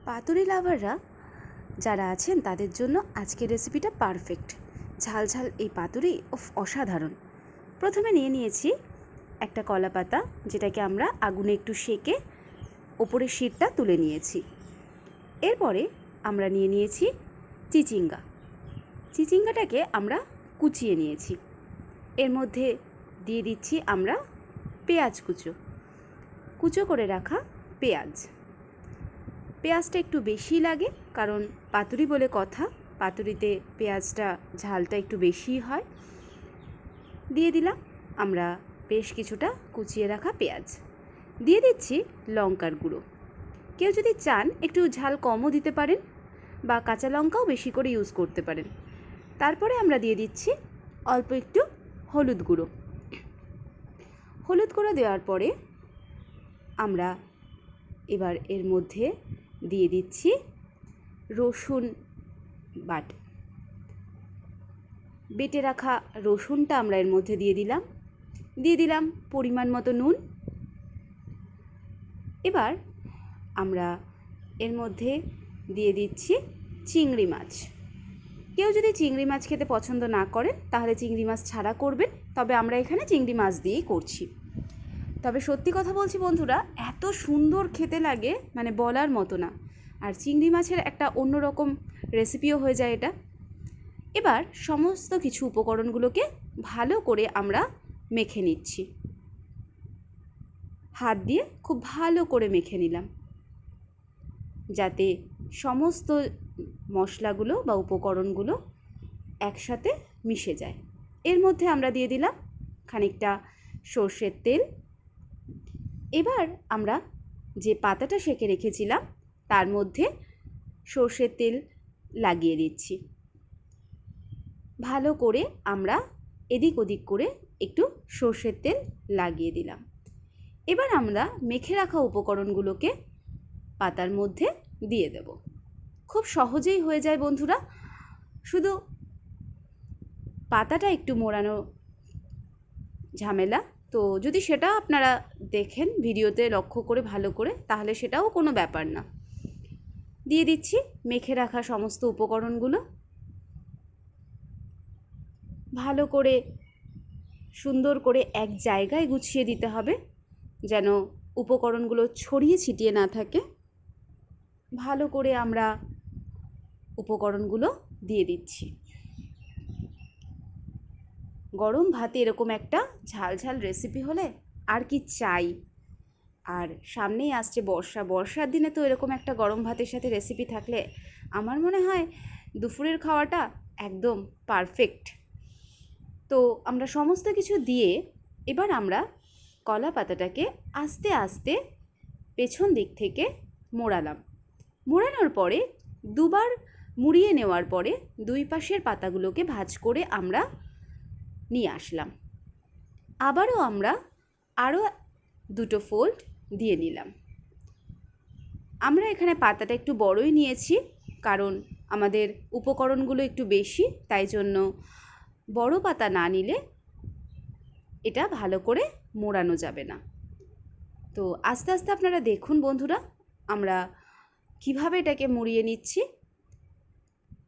পাতুরি লাভাররা যারা আছেন তাদের জন্য আজকের রেসিপিটা পারফেক্ট। ঝাল ঝাল এই পাতুরি অসাধারণ। প্রথমে নিয়ে নিয়েছি একটা কলা পাতা, যেটাকে আমরা আগুনে একটু সেঁকে ওপরের শিরটা তুলে নিয়েছি। এরপরে আমরা নিয়ে নিয়েছি চিচিঙ্গা। চিচিঙ্গাটাকে আমরা কুচিয়ে নিয়েছি। এর মধ্যে দিয়ে দিচ্ছি আমরা পেঁয়াজ কুচো করে রাখা পেঁয়াজ। পেঁয়াজটা একটু বেশি লাগে, কারণ পাতুরি বলে কথা, পাতুরিতে পেঁয়াজটা ঝালটা একটু বেশিই হয়। দিয়ে দিলাম আমরা বেশ কিছুটা কুচিয়ে রাখা পেঁয়াজ। দিয়ে দিচ্ছি লঙ্কার গুঁড়ো। কেউ যদি চান একটু ঝাল কমও দিতে পারেন, বা কাঁচা লঙ্কাও বেশি করে ইউজ করতে পারেন। তারপরে আমরা দিয়ে দিচ্ছি অল্প একটু হলুদ গুঁড়ো। হলুদ গুঁড়ো দেওয়ার পরে আমরা এবার এর মধ্যে দিয়ে দিচ্ছি রসুন বেটে রাখা রসুনটা আমরা এর মধ্যে দিয়ে দিলাম পরিমাণ মতো নুন। এবার আমরা এর মধ্যে দিয়ে দিচ্ছি চিংড়ি মাছ। কেউ যদি চিংড়ি মাছ খেতে পছন্দ না করেন তাহলে চিংড়ি মাছ ছাড়া করবেন, তবে আমরা এখানে চিংড়ি মাছ দিয়েই করছি। তবে সত্যি কথা বলছি বন্ধুরা, এত সুন্দর খেতে লাগে, মানে বলার মতো না। আর চিংড়ি মাছের একটা অন্যরকম রেসিপিও হয়ে যায় এটা। এবার সমস্ত কিছু উপকরণগুলোকে ভালো করে আমরা মেখে নিচ্ছি। হাত দিয়ে খুব ভালো করে মেখে নিলাম, যাতে সমস্ত মশলাগুলো বা উপকরণগুলো একসাথে মিশে যায়। এর মধ্যে আমরা দিয়ে দিলাম খানিকটা সর্ষের তেল। এবার আমরা যে পাতাটা সেঁকে রেখেছিলাম তার মধ্যে সর্ষের তেল লাগিয়ে দিচ্ছি। ভালো করে আমরা এদিক ওদিক করে একটু সর্ষের তেল লাগিয়ে দিলাম। এবার আমরা মেখে রাখা উপকরণগুলোকে পাতার মধ্যে দিয়ে দেব। খুব সহজেই হয়ে যায় বন্ধুরা, শুধু পাতাটা একটু মোড়ানো ঝামেলা। তো যদি সেটা আপনারা দেখেন ভিডিওতে লক্ষ্য করে ভালো করে, তাহলে সেটাও কোনো ব্যাপার না। দিয়ে দিচ্ছি মেখে রাখা সমস্ত উপকরণগুলো। ভালো করে সুন্দর করে এক জায়গায় গুছিয়ে দিতে হবে, যেন উপকরণগুলো ছড়িয়ে ছিটিয়ে না থাকে। ভালো করে আমরা উপকরণগুলো দিয়ে দিচ্ছি। গরম ভাতে এরকম একটা ঝাল ঝাল রেসিপি হলে আর কি চাই। আর সামনেই আসছে বর্ষার দিনে তো এরকম একটা গরম ভাতের সাথে রেসিপি থাকলে আমার মনে হয় দুপুরের খাওয়াটা একদম পারফেক্ট। তো আমরা সমস্ত কিছু দিয়ে এবার আমরা কলা পাতাটাকে আস্তে আস্তে পেছন দিক থেকে মোড়ানোর পরে দুবার মুড়িয়ে নেওয়ার পরে দুই পাশের পাতাগুলোকে ভাঁজ করে আমরা নিয়ে আসলাম। আবারও আমরা আরও দুটো ফোল্ড দিয়ে নিলাম। আমরা এখানে পাতাটা একটু বড়ই নিয়েছি, কারণ আমাদের উপকরণগুলো একটু বেশি, তাই জন্য বড় পাতা না নিলে এটা ভালো করে মোড়ানো যাবে না। তো আস্তে আস্তে আপনারা দেখুন বন্ধুরা আমরা কিভাবে এটাকে মুড়িয়ে নিচ্ছি।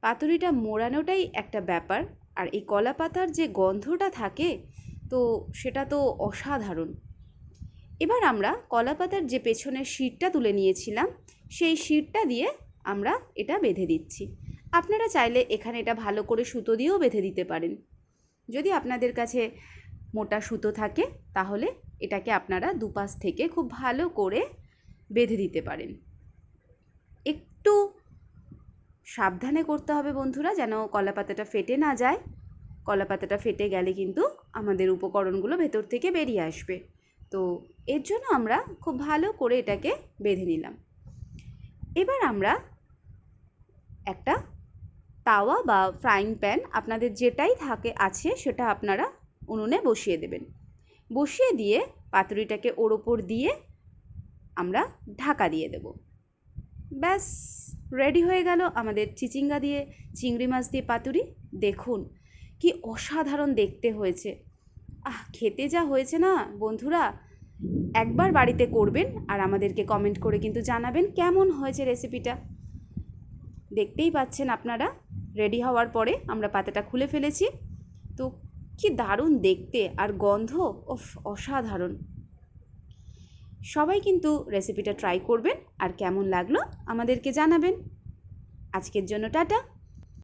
পাতুরিটা মোড়ানোটাই একটা ব্যাপার, আর এই কলা পাতার যে গন্ধটা থাকে তো সেটা তো অসাধারণ। এবার আমরা কলা পাতার যে পেছনের শিরটা তুলে নিয়েছিলাম সেই শিরটা দিয়ে আমরা এটা বেঁধে দিচ্ছি। আপনারা চাইলে এখানে এটা ভালো করে সুতো দিয়েও বেঁধে দিতে পারেন। যদি আপনাদের কাছে মোটা সুতো থাকে তাহলে এটাকে আপনারা দুপাশ থেকে খুব ভালো করে বেঁধে দিতে পারেন। একটু সাবধানে করতে হবে বন্ধুরা, যেন কলা পাতাটা ফেটে না যায়। কলা পাতাটা ফেটে গেলে কিন্তু আমাদের উপকরণগুলো ভেতর থেকে বেরিয়ে আসবে। তো এর জন্য আমরা খুব ভালো করে এটাকে বেঁধে নিলাম। এবার আমরা একটা তাওয়া বা ফ্রাইং প্যান, আপনাদের যেটাই আছে সেটা আপনারা উনুনে বসিয়ে দেবেন। বসিয়ে দিয়ে পাতুরিটাকে ওর ওপর দিয়ে আমরা ঢাকা দিয়ে দেব। ব্যাস রেডি হয়ে গেল আমাদের চিংড়ি মাছ দিয়ে পাতুরি। দেখুন কি অসাধারণ দেখতে হয়েছে, খেতে যা হয়েছে না বন্ধুরা, একবার বাড়িতে করবেন আর আমাদেরকে কমেন্ট করে কিন্তু জানাবেন কেমন হয়েছে রেসিপিটা। দেখতেই পাচ্ছেন আপনারা, রেডি হওয়ার পরে আমরা পাতাটা খুলে ফেলেছি। তো কি দারুণ দেখতে, আর গন্ধ অসাধারণ। সবাই কিন্তু রেসিপিটা ট্রাই করবেন আর কেমন লাগলো আমাদেরকে জানাবেন। আজকের জন্য টাটা।